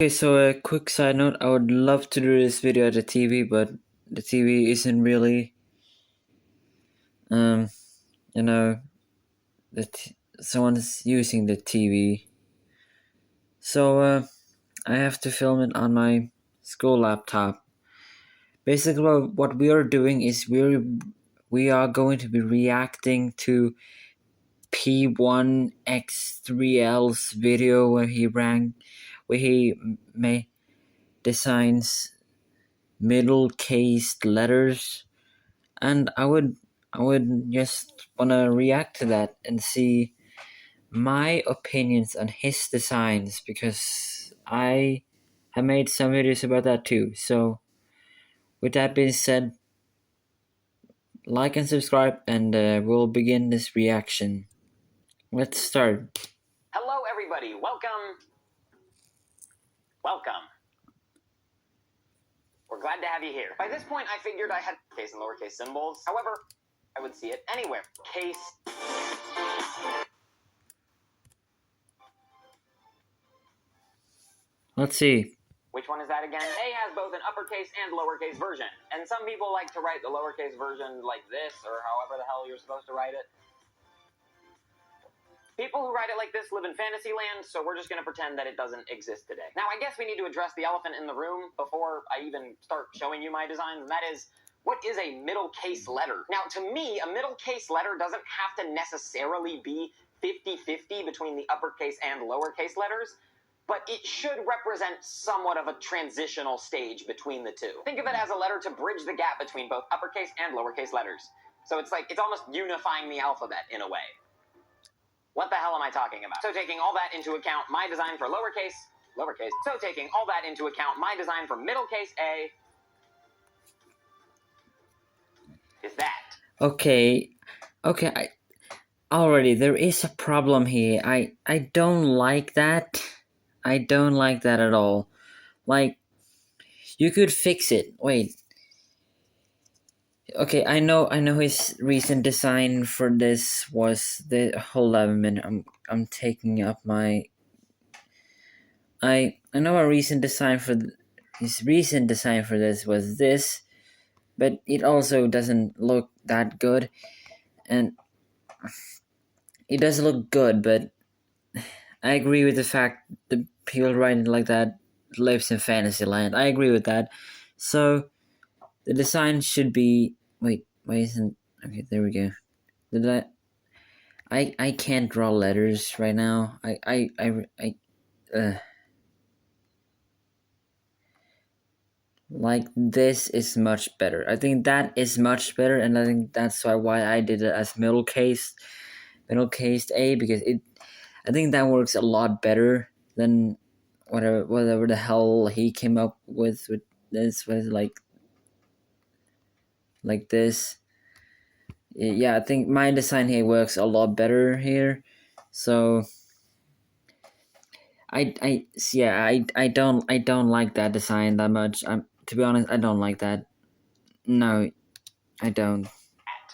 Okay, so a quick side note, I would love to do this video at the TV, but the TV isn't really, um, you know, someone's using the TV. So, I have to film it on my school laptop. Basically, what we are doing is we are going to be reacting to P1X3L's video where he designs middle-cased letters, and I would just wanna react to that and see my opinions on his designs because I have made some videos about that too. So with that being said, like and subscribe, and we'll begin this reaction. Let's start. Hello everybody, welcome. We're glad to have you here. By this point I figured I had case and lowercase symbols. However, I would see it anywhere. Case. Let's see. Which one is that again? A has both an uppercase and lowercase version. And some people like to write the lowercase version like this, or however the hell you're supposed to write it. People who write it like this live in fantasy land, so we're just going to pretend that it doesn't exist today. Now, I guess we need to address the elephant in the room before I even start showing you my designs, and that is, what is a middle case letter? Now, to me, a middle case letter doesn't have to necessarily be 50-50 between the uppercase and lowercase letters, but it should represent somewhat of a transitional stage between the two. Think of it as a letter to bridge the gap between both uppercase and lowercase letters. So it's almost unifying the alphabet in a way. What the hell am I talking about? So taking all that into account, my design for lowercase. So taking all that into account, my design for middle case A is that. Okay, already there is a problem here. I don't like that. I don't like that at all. Like, you could fix it. Wait. Okay, I know his recent design for this was the hold on a minute. I'm taking up my I know a recent design for his recent design for this was this, but it also doesn't look that good, and it does look good, but I agree with the fact that people writing like that lives in fantasy land. I agree with that. So the design should be wait, why isn't okay, there we go. Did I can't draw letters right now. Like, this is much better. I think that is much better, and I think that's why I did it as middle case A, because I think that works a lot better than whatever the hell he came up with this, with like this. Yeah, I think my design here works a lot better here. So I don't like that design that much. To be honest, I don't like that. No, I don't.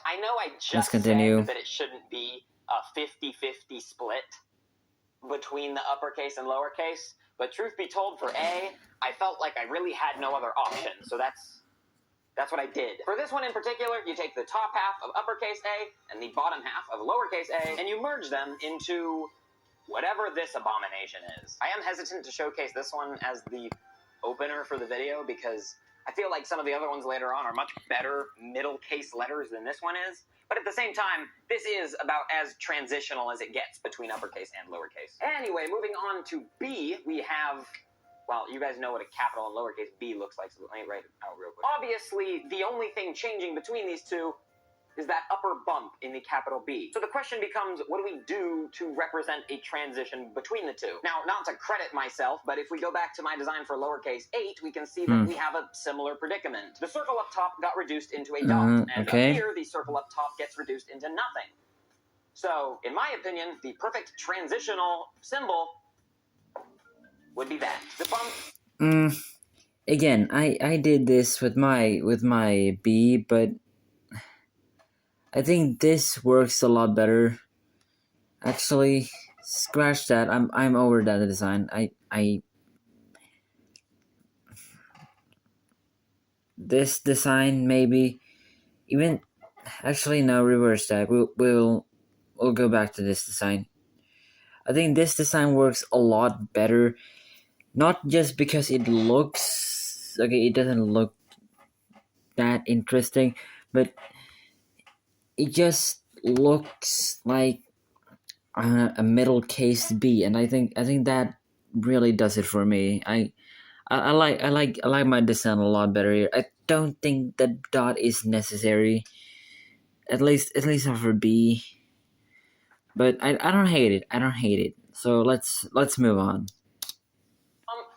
I know I Let's just continue. said that it shouldn't be a 50-50 split between the uppercase and lowercase, but truth be told, for A, I felt like I really had no other option, so that's what I did. For this one in particular, you take the top half of uppercase A and the bottom half of lowercase a, and you merge them into whatever this abomination is. I am hesitant to showcase this one as the opener for the video because I feel like some of the other ones later on are much better middle case letters than this one is. But at the same time, this is about as transitional as it gets between uppercase and lowercase. Anyway, moving on to B, we have, well, you guys know what a capital and lowercase b looks like, so let me write it out real quick. Obviously, the only thing changing between these two is that upper bump in the capital B. So the question becomes, what do we do to represent a transition between the two? Now, not to credit myself, but if we go back to my design for lowercase 8, we can see that we have a similar predicament. The circle up top got reduced into a dot, and okay. up here, the circle up top gets reduced into nothing. So, in my opinion, the perfect transitional symbol would be that. The bump. Again, I did this with my B, but I think this works a lot better. Actually, scratch that. I'm over that design. this design maybe even actually no, reverse that. We'll go back to this design. I think this design works a lot better, not just because it looks okay, it doesn't look that interesting, but it just looks like a middle-cased B, and I think that really does it for me. I like my design a lot better here. I don't think the dot is necessary, at least not for B. But I don't hate it. I don't hate it. So let's move on.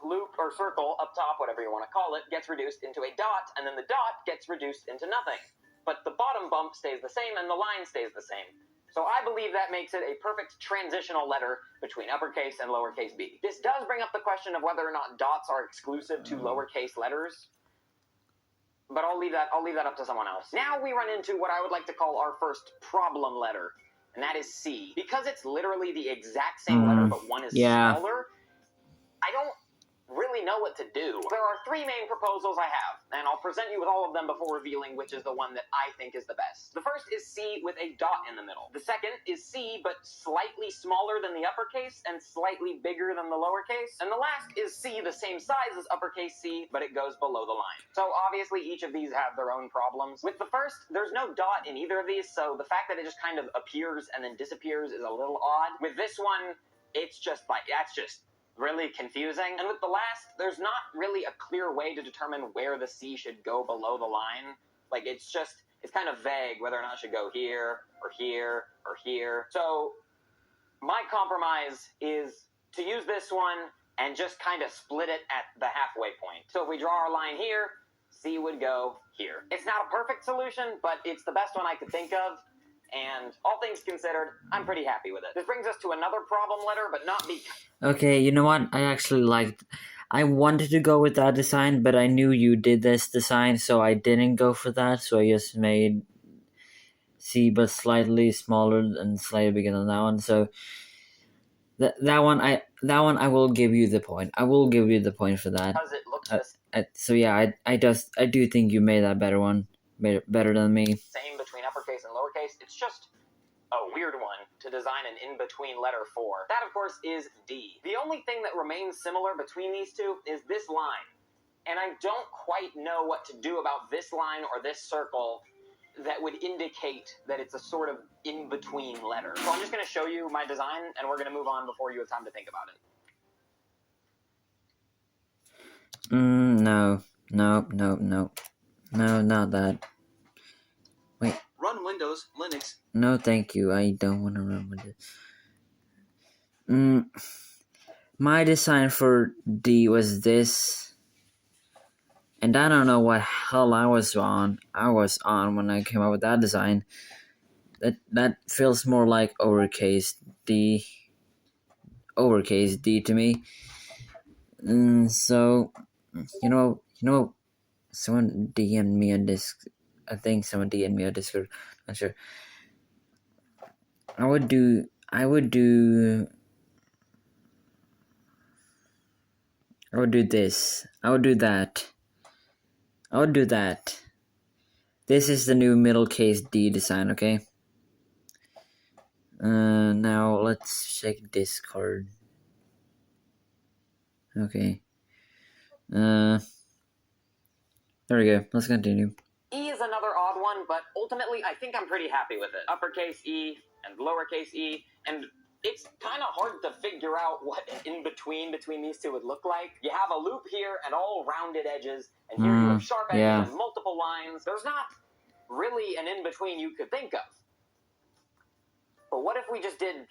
Loop or circle up top, whatever you want to call it, gets reduced into a dot, and then the dot gets reduced into nothing. But the bottom bump stays the same, and the line stays the same. So I believe that makes it a perfect transitional letter between uppercase and lowercase b. This does bring up the question of whether or not dots are exclusive to lowercase letters, but I'll leave that up to someone else. Now we run into what I would like to call our first problem letter, and that is C. Because it's literally the exact same letter, but one is smaller, I don't really know what to do. There are three main proposals I have, and I'll present you with all of them before revealing which is the one that I think is the best. The first is C with a dot in the middle. The second is C, but slightly smaller than the uppercase and slightly bigger than the lowercase. And the last is C, the same size as uppercase C, but it goes below the line. So obviously each of these have their own problems. With the first, there's no dot in either of these, so the fact that it just kind of appears and then disappears is a little odd. With this one, it's just like, that's just really confusing. And with the last, there's not really a clear way to determine where the C should go below the line. Like, it's kind of vague whether or not it should go here, or here, or here. So, my compromise is to use this one and just kind of split it at the halfway point. So if we draw our line here, C would go here. It's not a perfect solution, but it's the best one I could think of. And all things considered, I'm pretty happy with it. This brings us to another problem letter, but not because... Okay, you know what? I wanted to go with that design, but I knew you did this design, so I didn't go for that. So I just made C, but slightly smaller and slightly bigger than that one. So that one I will give you the point. I will give you the point for that. Because it looks So yeah, I do think you made that better one, better than me. Same between uppercase and lowercase. It's just a weird one to design an in-between letter for. That, of course, is D. The only thing that remains similar between these two is this line. And I don't quite know what to do about this line or this circle that would indicate that it's a sort of in-between letter. So I'm just going to show you my design, and we're going to move on before you have time to think about it. No, not that. Wait. Run Windows, Linux. No, thank you. I don't want to run Windows. My design for D was this, and I don't know what hell I was on when I came up with that design. That feels more like lowercase D to me. So, you know, someone DM'd me on Discord. I think someone DM'd me on Discord. Not sure. I would do this. I would do that. This is the new middle-case D design, okay? Now let's check Discord. Okay. There we go. Let's continue. E is another odd one, but ultimately I think I'm pretty happy with it. Uppercase E and lowercase e, and it's kind of hard to figure out what an in-between between these two would look like. You have a loop here and all rounded edges, and here you have sharp edges and multiple lines. There's not really an in-between you could think of. But what if we just did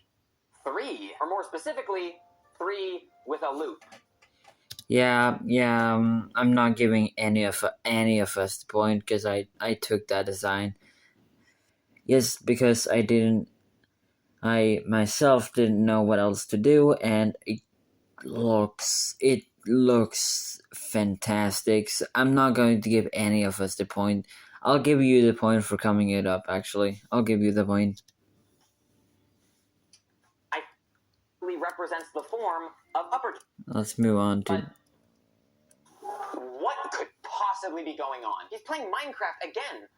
3, or more specifically, 3 with a loop? Yeah. I'm not giving any of us the point because I took that design. Yes, because I myself didn't know what else to do, and it looks fantastic. So I'm not going to give any of us the point. I'll give you the point for coming it up. Actually, I'll give you the point. Represents the form of uppercase. Let's move on to... What could possibly be going on? He's playing Minecraft again.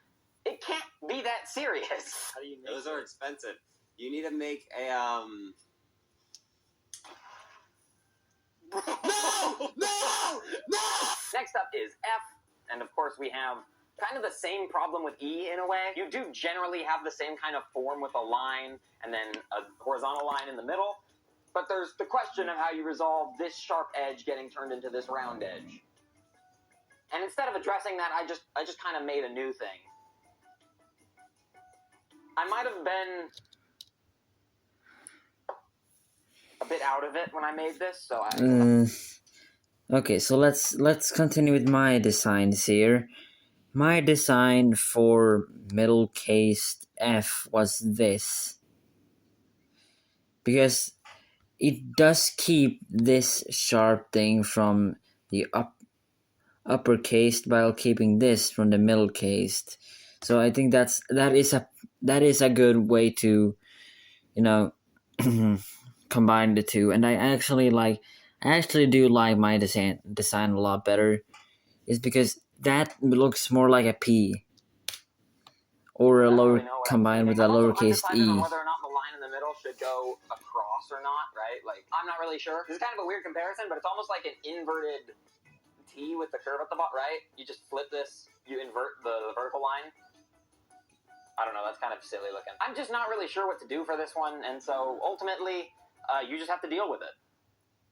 It can't be that serious. How do you make Those are expensive. You need to make a No! Next up is F, and of course we have kind of the same problem with E in a way. You do generally have the same kind of form with a line and then a horizontal line in the middle, but there's the question of how you resolve this sharp edge getting turned into this round edge. And instead of addressing that, I just kind of made a new thing. I might have been a bit out of it when I made this, so Okay, so let's continue with my designs here. My design for middlecased F was this, because it does keep this sharp thing from the uppercased while keeping this from the middlecased. So I think that is a good way to, you know, combine the two. And I actually do like my design a lot better, is because that looks more like a P or a lower combined with a lowercase e. Whether or not the line in the middle should go across or not, right? Like, I'm not really sure. This is kind of a weird comparison, but it's almost like an inverted T with the curve at the bottom, right? You just flip this, you invert the vertical line. I don't know, that's kind of silly looking. I'm just not really sure what to do for this one, and so ultimately, you just have to deal with it.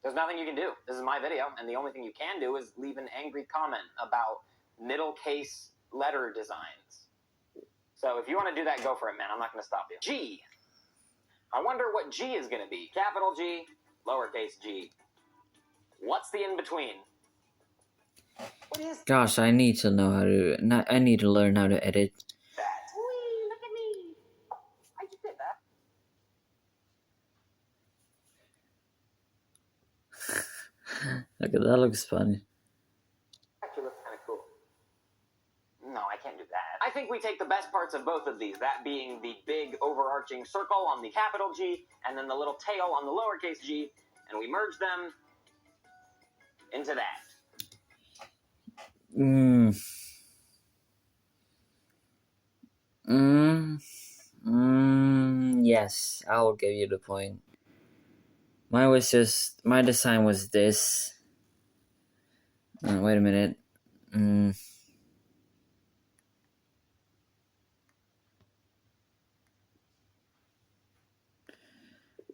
There's nothing you can do. This is my video, and the only thing you can do is leave an angry comment about middle case letter designs. So if you want to do that, go for it, man. I'm not going to stop you. G. I wonder what G is going to be. Capital G, lowercase g. What's the in-between? What is Gosh, I need to know how to. I need to learn how to edit. that? Whee, look at me. I just did that. Okay, that looks funny. Actually looks kind of cool. No, I can't do that. I think we take the best parts of both of these, that being the big overarching circle on the capital G, and then the little tail on the lowercase g, and we merge them into that. Yes, I'll give you the point. My design was this. Wait a minute.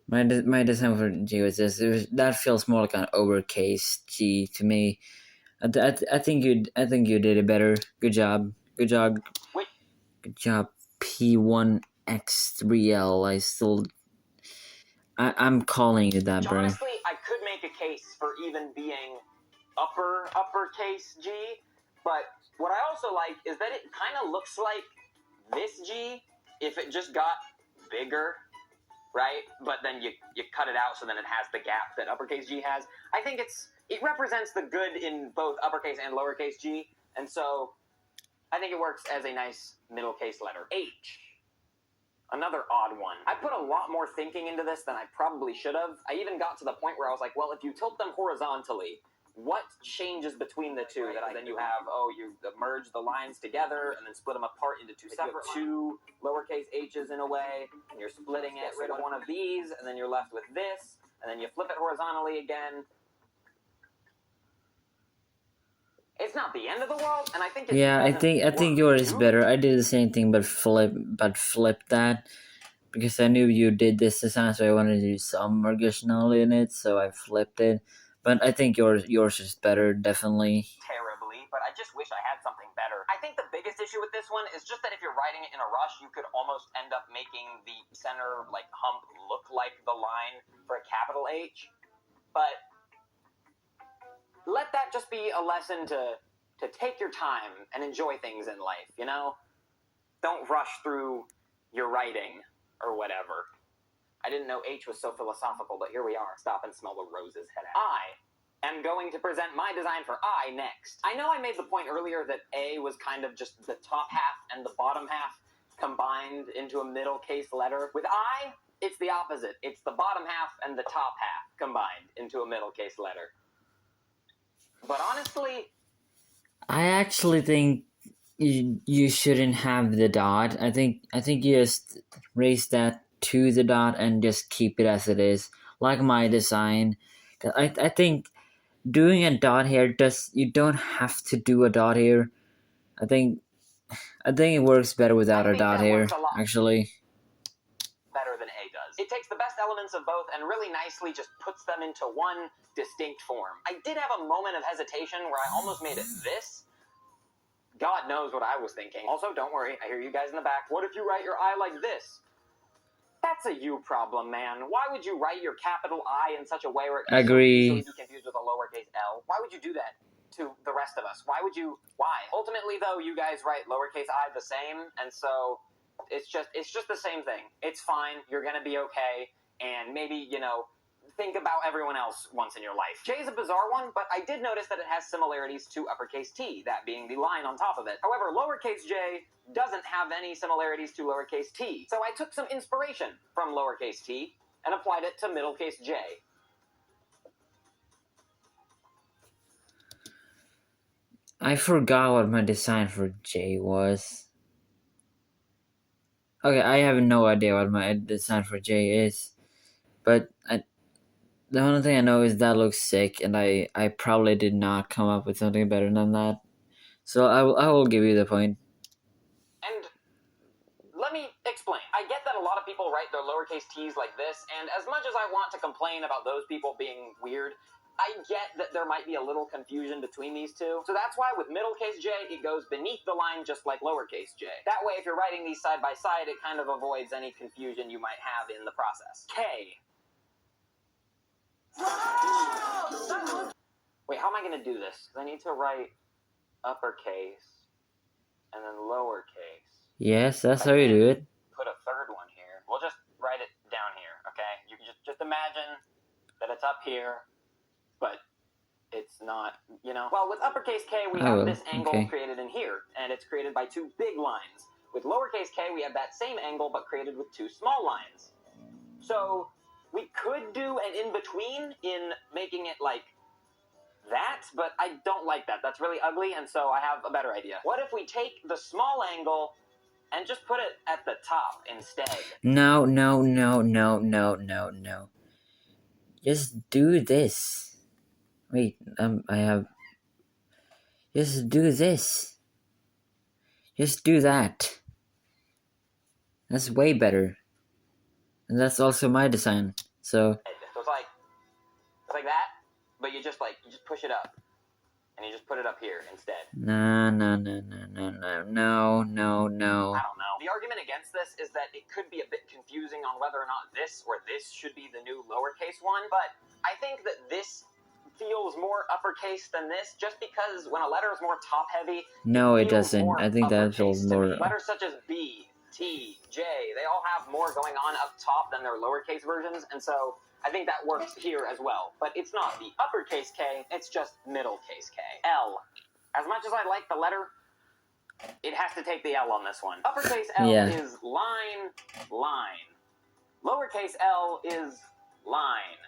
My design for G was this. That feels more like an overcase G to me. I think you did it better. Good job. Wait. Good job. P1X3L. I'm calling it that, bro. Honestly, I could make a case for even being uppercase G, but what I also like is that it kind of looks like this G if it just got bigger, right? But then you cut it out so then it has the gap that uppercase G has. I think it represents the good in both uppercase and lowercase G, and so I think it works as a nice middle case letter. H. Another odd one. I put a lot more thinking into this than I probably should have. I even got to the point where I was like, well, if you tilt them horizontally, what changes between the two? Then you have, you merge the lines together and then split them apart into two separate two lowercase h's in a way, and you're splitting it, rid of one of these, and then you're left with this, and then you flip it horizontally again. It's not the end of the world, and I think it's I think yours is better. I did the same thing, but flip that, because I knew you did this design, so I wanted to do some originality in it, so I flipped it. But I think yours is better, definitely. Terribly, but I just wish I had something better. I think the biggest issue with this one is just that if you're writing it in a rush, you could almost end up making the center hump look like the line for a capital H. But let that just be a lesson to take your time and enjoy things in life, you know? Don't rush through your writing or whatever. I didn't know H was so philosophical, but here we are. Stop and smell the roses, head out. I am going to present my design for I next. I know I made the point earlier that A was kind of just the top half and the bottom half combined into a middle case letter. With I, it's the opposite. It's the bottom half and the top half combined into a middle case letter. But honestly, I I actually think you shouldn't have the dot. I think you just raise that to the dot and just keep it as it is, like my design. I think doing a dot here you don't have to do a dot here. I think it works better without a dot here, actually. Better than A does. It takes the best elements of both and really nicely just puts them into one distinct form. I did have a moment of hesitation where I almost made it this. God knows what I was thinking. Also, don't worry, I hear you guys in the back. What if you write your I like this? That's a you problem, man. Why would you write your capital I in such a way where it can so easily be confused with a lowercase l? Why would you do that to the rest of us? Why? Ultimately, though, you guys write lowercase I the same, and so it's just the same thing. It's fine. You're gonna be okay, and maybe, think about everyone else once in your life. J is a bizarre one, but I did notice that it has similarities to uppercase T, that being the line on top of it. However, lowercase j doesn't have any similarities to lowercase t, so I took some inspiration from lowercase t and applied it to middlecase j. I forgot what my design for J was. Okay, I have no idea what my design for J is, but the only thing I know is that looks sick, and I probably did not come up with something better than that. So I will give you the point. And let me explain. I get that a lot of people write their lowercase t's like this, and as much as I want to complain about those people being weird, I get that there might be a little confusion between these two. So that's why with middlecase j, it goes beneath the line just like lowercase j. That way, if you're writing these side by side, it kind of avoids any confusion you might have in the process. K. Wait, how am I going to do this? Because I need to write uppercase and then lowercase. Yes, that's how you do it. Put a third one here. We'll just write it down here, okay? You can just imagine that it's up here, but it's not, Well, with uppercase K, we have this angle created in here, and it's created by two big lines. With lowercase k, we have that same angle, but created with two small lines. So we could do an in-between in making it like that, but I don't like that. That's really ugly, and so I have a better idea. What if we take the small angle and just put it at the top instead? No. Just do this. Wait, I have... Just do this. Just do that. That's way better. And that's also my design, so... So it's like that, but you just push it up. And you just put it up here instead. No. I don't know. The argument against this is that it could be a bit confusing on whether or not this or this should be the new lowercase one, but I think that this feels more uppercase than this, just because when a letter is more top-heavy... No, it doesn't. I think that feels more... Letters such as B, T, J, they all have more going on up top than their lowercase versions, and so I think that works here as well. But it's not the uppercase K, it's just middlecase K. L. As much as I like the letter, it has to take the L on this one. Uppercase L is line. Lowercase l is line.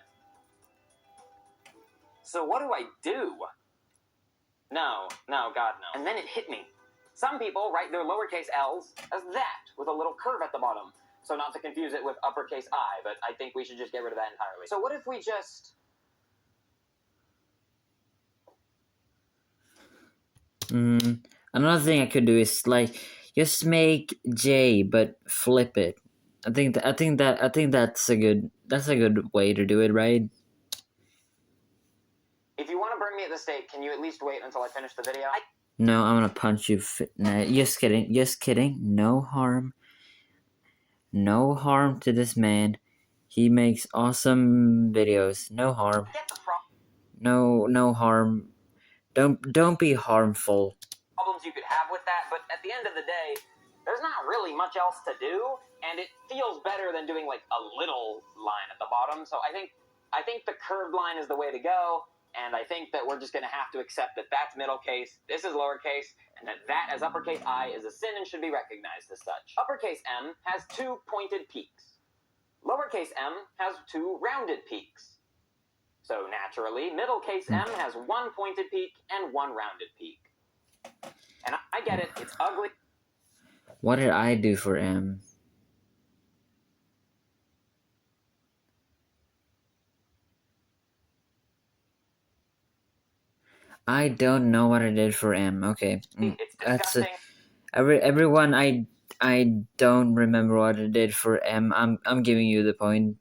So what do I do? No, God, no. And then it hit me. Some people write their lowercase l's as that, with a little curve at the bottom. So not to confuse it with uppercase I, but I think we should just get rid of that entirely. So what if we just... Another thing I could do is just make J but flip it. I think that's a good way to do it, right? If you want to burn me at this state, can you at least wait until I finish the video? No, I'm gonna punch you. Nah, just kidding. No harm to this man. He makes awesome videos. No harm. No harm. Don't be harmful. Problems you could have with that, but at the end of the day, there's not really much else to do, and it feels better than doing like a little line at the bottom. So I think the curved line is the way to go, and I think that we're just going to have to accept that that's middle case, this is lowercase, and that as uppercase I is a sin and should be recognized as such. Uppercase M has two pointed peaks. Lowercase m has two rounded peaks. So naturally, middlecase m has one pointed peak and one rounded peak. And I get it, it's ugly. What did I do for M? I don't know what I did for M. Okay, It's that's disgusting. everyone. I don't remember what I did for M. I'm giving you the point.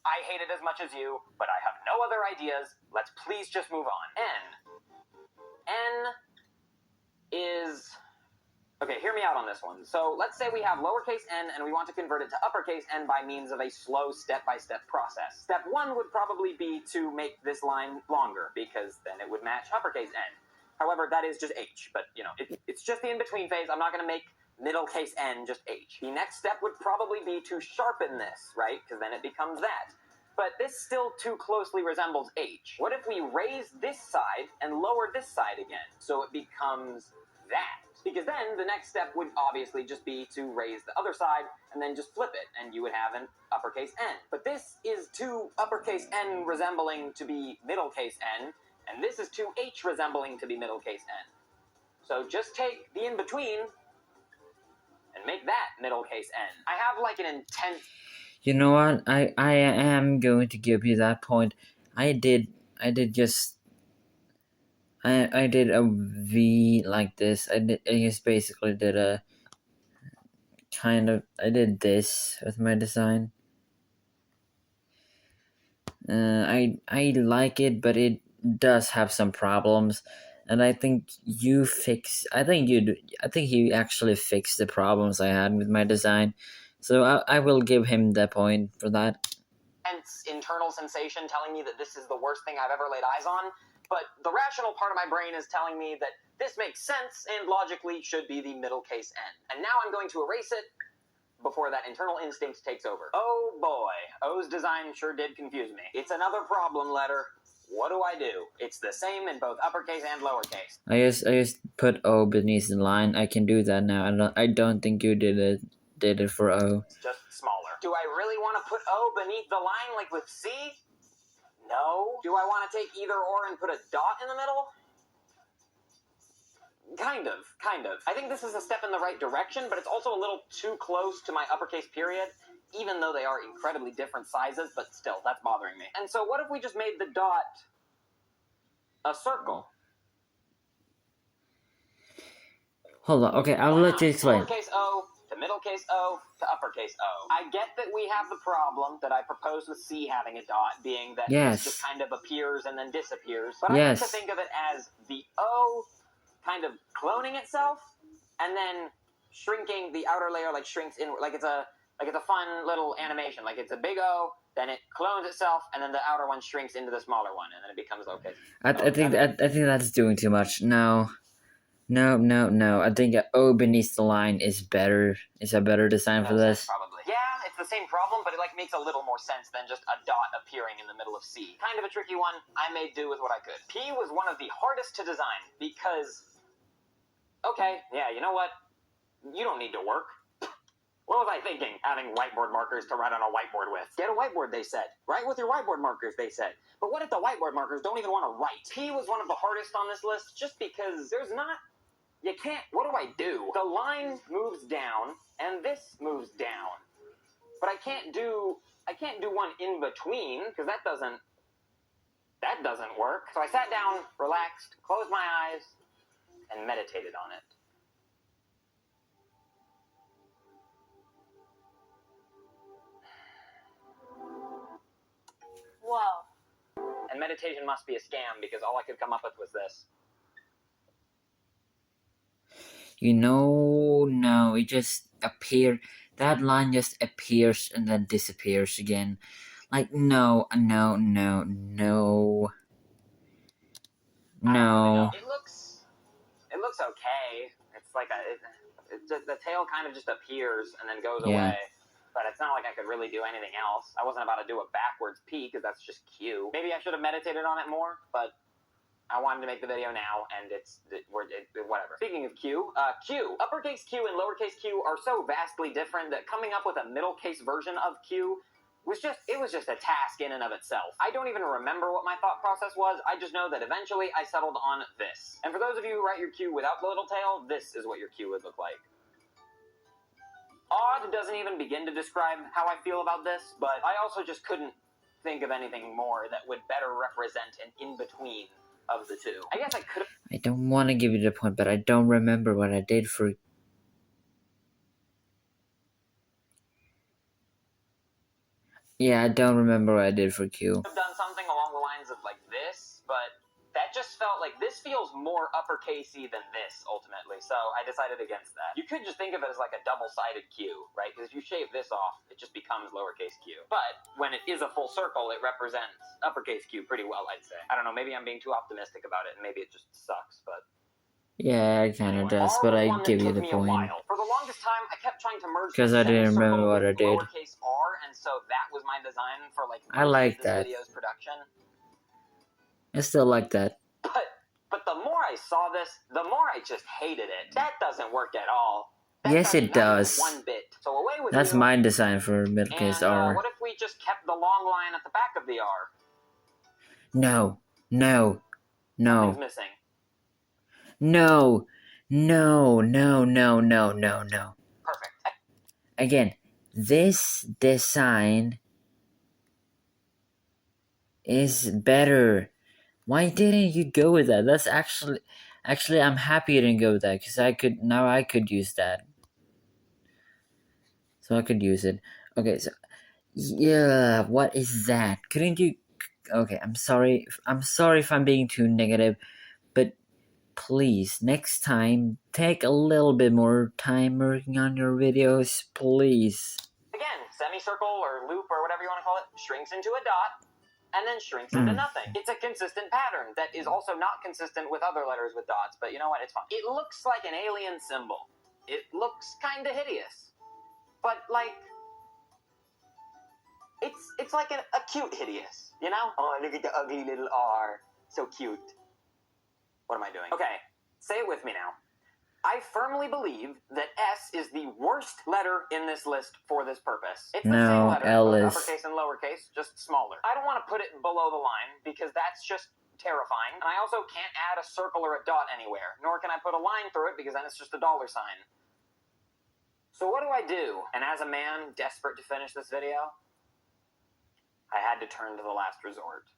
I hate it as much as you, but I have no other ideas. Let's please just move on. N is... Okay, hear me out on this one. So let's say we have lowercase n and we want to convert it to uppercase n by means of a slow step-by-step process. Step 1 would probably be to make this line longer, because then it would match uppercase n. However, that is just h, but, you know, it's just the in-between phase. I'm not going to make middle case n just h. The next step would probably be to sharpen this, right? Because then it becomes that. But this still too closely resembles h. What if we raise this side and lower this side again, so it becomes that? Because then the next step would obviously just be to raise the other side and then just flip it, and you would have an uppercase n. But this is too uppercase n resembling to be middle case n, and this is too h resembling to be middle case n. So just take the in-between and make that middle case n. I have like an intent... You know what? I am going to give you that point. I did just I did a V like this. I just basically did a kind of... I did this with my design. I like it, but it does have some problems, and I think you fix. I think you actually fixed the problems I had with my design, so I will give him the point for that. Internal sensation telling me that this is the worst thing I've ever laid eyes on, but the rational part of my brain is telling me that this makes sense and logically should be the middle case n. And now I'm going to erase it before that internal instinct takes over. Oh boy, O's design sure did confuse me. It's another problem letter. What do I do? It's the same in both uppercase and lowercase. I just put O beneath the line. I can do that now. I don't think you did it for O. It's just smaller. Do I really want to put O beneath the line like with C? No. Do I want to take either or and put a dot in the middle? Kind of. I think this is a step in the right direction, but it's also a little too close to my uppercase period, even though they are incredibly different sizes, but still, that's bothering me. And so what if we just made the dot a circle? Hold on. Okay, I'll let you explain. Lowercase o to middle case O to uppercase O. I get that we have the problem that I proposed with C having a dot, being that Yes. this just kind of appears and then disappears. But Yes. I like to think of it as the O kind of cloning itself, and then shrinking the outer layer, like shrinks in, like it's a fun little animation. Like it's a big O, then it clones itself, and then the outer one shrinks into the smaller one, and then it becomes lowercase. I think that's doing too much. No. I think O beneath the line is better. It's a better design for this. Probably. Yeah, it's the same problem, but it like makes a little more sense than just a dot appearing in the middle of C. Kind of a tricky one. I made do with what I could. P was one of the hardest to design because... Okay, yeah, you know what? You don't need to work. What was I thinking, having whiteboard markers to write on a whiteboard with? Get a whiteboard, they said. Write with your whiteboard markers, they said. But what if the whiteboard markers don't even want to write? P was one of the hardest on this list just because there's not... You can't... What do I do? The line moves down, and this moves down. But I can't do one in between, because that doesn't work. So I sat down, relaxed, closed my eyes, and meditated on it. Whoa. And meditation must be a scam, because all I could come up with was this. No, it just appeared. That line just appears and then disappears again. Like, no. It looks okay. It's like the tail kind of just appears and then goes away. But it's not like I could really do anything else. I wasn't about to do a backwards P, because that's just Q. Maybe I should have meditated on it more, but I wanted to make the video now, and whatever. Speaking of Q, uppercase Q and lowercase q are so vastly different that coming up with a middle case version of Q was just a task in and of itself. I don't even remember what my thought process was. I just know that eventually I settled on this. And for those of you who write your Q without the little tail, this is what your Q would look like. Odd doesn't even begin to describe how I feel about this, but I also just couldn't think of anything more that would better represent an in-between of the two. I guess I could have... I don't want to give you the point, but I don't remember what I did for... Yeah, I don't remember what I did for Q. have done something along the lines of like this, but that just felt like this feels more uppercasey than this ultimately, so I decided against that. You could just think of it as like a double-sided Q, right? Because if you shave this off, it just becomes lowercase q. But when it is a full circle, it represents uppercase Q pretty well, I'd say. I don't know, maybe I'm being too optimistic about it, and maybe it just sucks, but... Yeah, it kind of does, but I give you the point. For the longest time, I kept trying to merge because I didn't remember what I did. Lowercase r, and so that was my design for like I like this that. video's production. I still like that. But the more I saw this, the more I just hated it. That doesn't work at all. Yes, it does. One bit. So away with That's you. my design for middlecased R. What if we just kept the long line at the back of the R? No. No. Something's No. missing. No. No. No. No. No. No. No. Perfect. Again, this design is better. Why didn't you go with that? That's actually, I'm happy you didn't go with that because I could use that. So I could use it. Okay, so yeah, what is that? Couldn't you? Okay, I'm sorry. I'm sorry if I'm being too negative, but please next time take a little bit more time working on your videos, please. Again, semicircle or loop or whatever you want to call it shrinks into a dot. And then shrinks into nothing. It's a consistent pattern that is also not consistent with other letters with dots, but you know what? It's fine. It looks like an alien symbol. It looks kind of hideous. But, like, it's like a cute hideous, you know? Oh, look at the ugly little R. So cute. What am I doing? Okay, say it with me now. I firmly believe that S is the worst letter in this list for this purpose. It's the same letter, L is uppercase and lowercase, just smaller. I don't want to put it below the line because that's just terrifying. And I also can't add a circle or a dot anywhere, nor can I put a line through it because then it's just a dollar sign. So what do I do? And as a man desperate to finish this video, I had to turn to the last resort.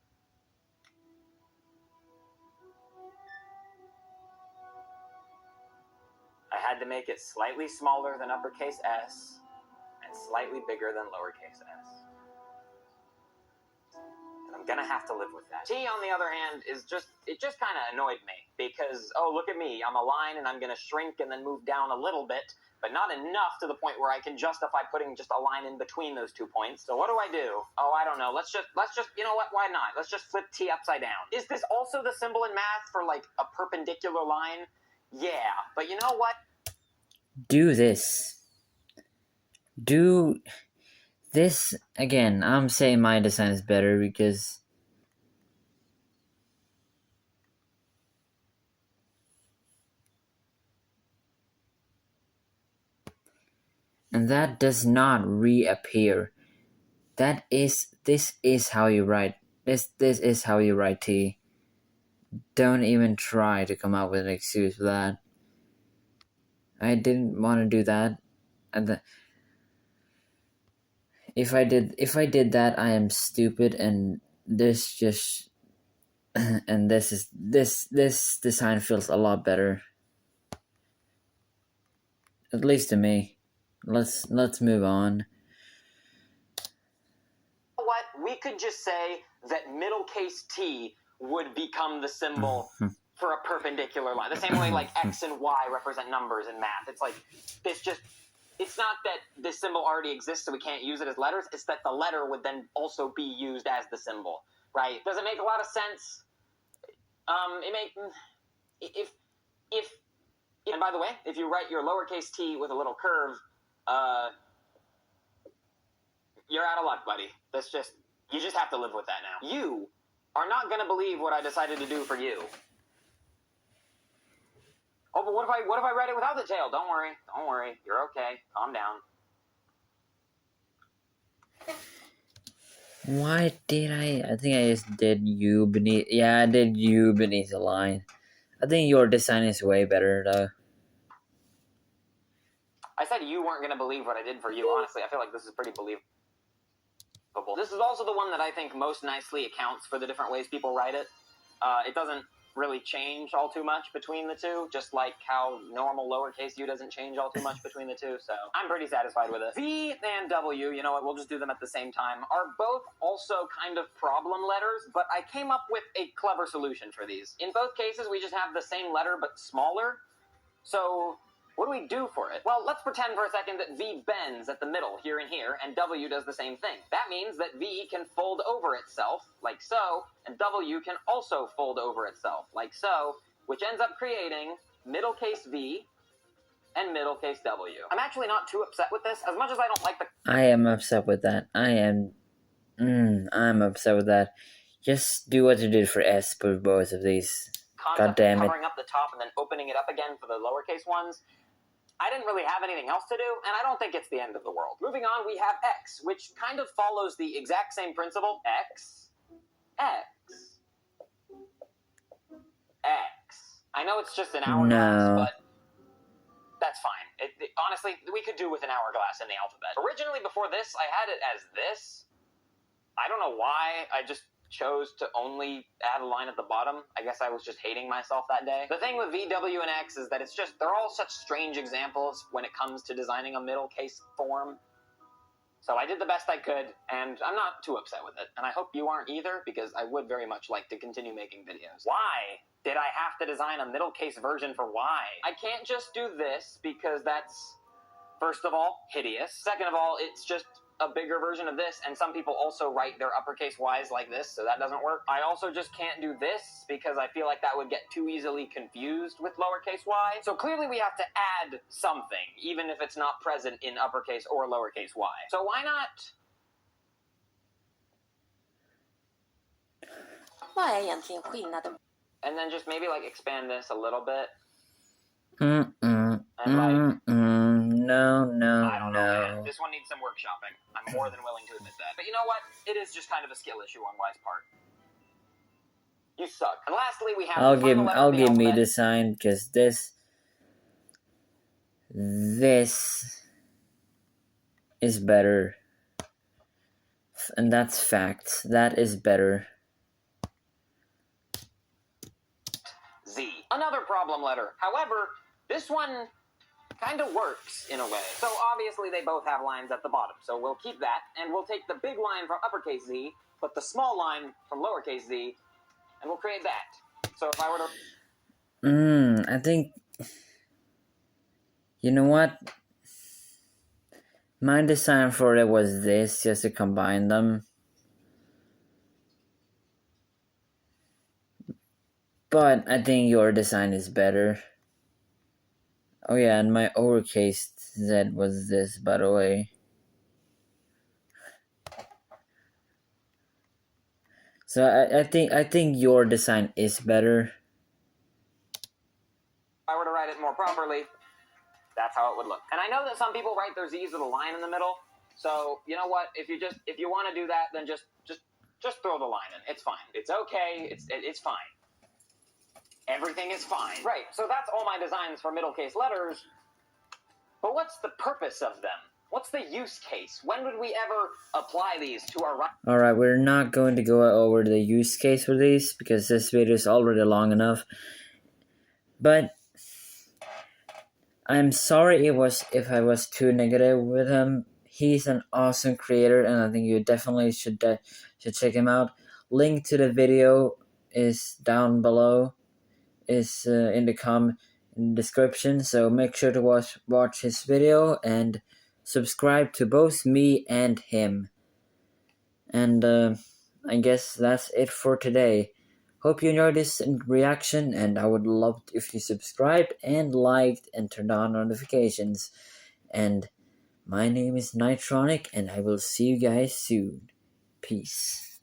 I had to make it slightly smaller than uppercase S and slightly bigger than lowercase s. And I'm gonna have to live with that. T, on the other hand, it just kind of annoyed me because, oh, look at me, I'm a line and I'm gonna shrink and then move down a little bit, but not enough to the point where I can justify putting just a line in between those 2 points. So what do I do? Oh, I don't know. Let's just, you know what? Why not? Let's just flip T upside down. Is this also the symbol in math for like a perpendicular line? Yeah, but you know what? Do this. Do this again. I'm saying my design is better because and that does not reappear. This is how you write. This is how you write T. Don't even try to come up with an excuse for that. I didn't want to do that, and if I did that, I am stupid, and this just and this design feels a lot better, at least to me. Let's move on. What? We could just say that middle case T would become the symbol for a perpendicular line. The same way like X and Y represent numbers in math. It's like, it's not that this symbol already exists so we can't use it as letters, it's that the letter would then also be used as the symbol, right? Does it make a lot of sense? And by the way, if you write your lowercase t with a little curve, you're out of luck, buddy. You just have to live with that now. You are not going to believe what I decided to do for you. Oh, but what if I read it without the tail? Don't worry. You're okay. Calm down. Why did I think I just did you beneath. Yeah, I did you beneath the line. I think your design is way better though. I said you weren't going to believe what I did for you. Honestly, I feel like this is pretty believable. This is also the one that I think most nicely accounts for the different ways people write it. It doesn't really change all too much between the two, just like how normal lowercase u doesn't change all too much between the two, so I'm pretty satisfied with it. V and W, you know what, we'll just do them at the same time, are both also kind of problem letters, but I came up with a clever solution for these. In both cases, we just have the same letter but smaller, so what do we do for it? Well, let's pretend for a second that V bends at the middle, here and here, and W does the same thing. That means that V can fold over itself, like so, and W can also fold over itself, like so, which ends up creating middle case V and middle case W. I'm actually not too upset with this, as much as I don't like the... I am upset with that. I'm upset with that. Just do what you did for S for both of these. God damn it. Covering up the top and then opening it up again for the lowercase ones. I didn't really have anything else to do, and I don't think it's the end of the world. Moving on, we have X, which kind of follows the exact same principle. X, X, X. I know it's just an hourglass, but that's fine. Honestly, we could do with an hourglass in the alphabet. Originally, before this, I had it as this. I don't know why. I just chose to only add a line at the bottom. I guess I was just hating myself that day. The thing with V, W, and X is that they're all such strange examples when it comes to designing a middle case form. So I did the best I could, and I'm not too upset with it. And I hope you aren't either, because I would very much like to continue making videos. Why did I have to design a middle case version for Y? I can't just do this, because that's, first of all, hideous. Second of all, it's just a bigger version of this, and some people also write their uppercase Y's like this, so that doesn't work. I also just can't do this, because I feel like that would get too easily confused with lowercase y. So clearly we have to add something, even if it's not present in uppercase or lowercase y. So why not... And then just maybe like expand this a little bit. No, I don't know, man. This one needs some workshopping. I'm more than willing to admit that. But you know what? It is just kind of a skill issue on Y's part. You suck. And lastly, we have... I'll give me the sign, because this is better. And that's facts. That is better. Z. Another problem letter. However, this one kind of works in a way. So obviously they both have lines at the bottom. So we'll keep that, and we'll take the big line from uppercase Z, put the small line from lowercase z, and we'll create that. So if I were to... I think... You know what? My design for it was this, just to combine them. But I think your design is better. Oh yeah, and my lowercase z was this, by the way. So I think your design is better. If I were to write it more properly, that's how it would look. And I know that some people write their Z's with a line in the middle. So you know what? If you want to do that, then just throw the line in. It's fine. It's okay. It's fine. Everything is fine. Right. So that's all my designs for middle case letters. But what's the purpose of them? What's the use case? When would we ever apply these to our... Alright, we're not going to go over the use case for these, because this video is already long enough. But I'm sorry if I was too negative with him. He's an awesome creator, and I think you definitely should check him out. Link to the video is down below. Is in the description, so make sure to watch his video and subscribe to both me and him. And I guess that's it for today. Hope you enjoyed this reaction, and I would love if you subscribed and liked and turned on notifications. And my name is Nitronic, and I will see you guys soon. Peace.